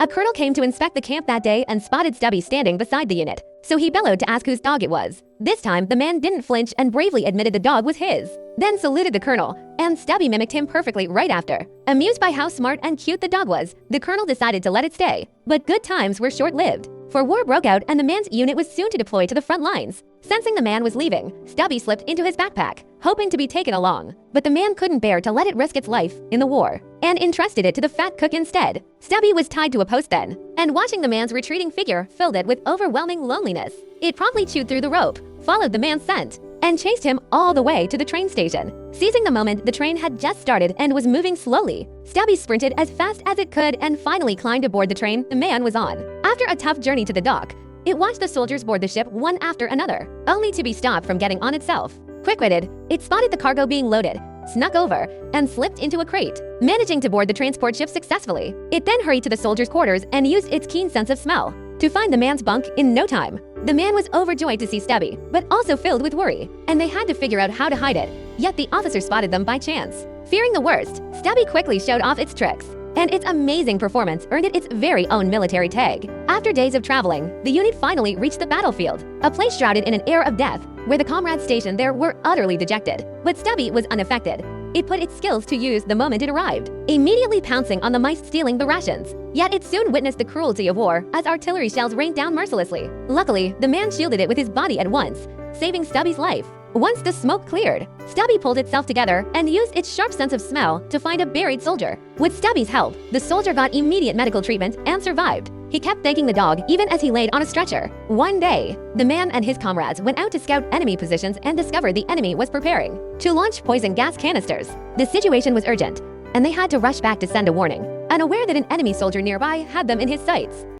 A colonel came to inspect the camp that day and spotted Stubby standing beside the unit, so he bellowed to ask whose dog it was. This time, the man didn't flinch and bravely admitted the dog was his, then saluted the colonel, and Stubby mimicked him perfectly right after. Amused by how smart and cute the dog was, the colonel decided to let it stay. But good times were short-lived, for war broke out and the man's unit was soon to deploy to the front lines. Sensing the man was leaving, Stubby slipped into his backpack, hoping to be taken along. But the man couldn't bear to let it risk its life in the war, and entrusted it to the fat cook instead. Stubby was tied to a post then, and watching the man's retreating figure filled it with overwhelming loneliness. It promptly chewed through the rope, followed the man's scent, and chased him all the way to the train station. Seizing the moment the train had just started and was moving slowly, Stubby sprinted as fast as it could and finally climbed aboard the train the man was on. After a tough journey to the dock, it watched the soldiers board the ship one after another, only to be stopped from getting on itself. Quick-witted, it spotted the cargo being loaded, snuck over, and slipped into a crate, managing to board the transport ship successfully. It then hurried to the soldiers' quarters and used its keen sense of smell to find the man's bunk in no time. The man was overjoyed to see Stubby, but also filled with worry, and they had to figure out how to hide it, yet the officer spotted them by chance. Fearing the worst, Stubby quickly showed off its tricks, and its amazing performance earned it its very own military tag. After days of traveling, the unit finally reached the battlefield, a place shrouded in an air of death, where the comrades stationed there were utterly dejected. But Stubby was unaffected. It put its skills to use the moment it arrived, immediately pouncing on the mice stealing the rations. Yet it soon witnessed the cruelty of war as artillery shells rained down mercilessly. Luckily, the man shielded it with his body at once, saving Stubby's life. Once the smoke cleared, Stubby pulled itself together and used its sharp sense of smell to find a buried soldier. With Stubby's help, the soldier got immediate medical treatment and survived. He kept thanking the dog even as he laid on a stretcher. One day, the man and his comrades went out to scout enemy positions and discovered the enemy was preparing to launch poison gas canisters. The situation was urgent, and they had to rush back to send a warning, unaware that an enemy soldier nearby had them in his sights.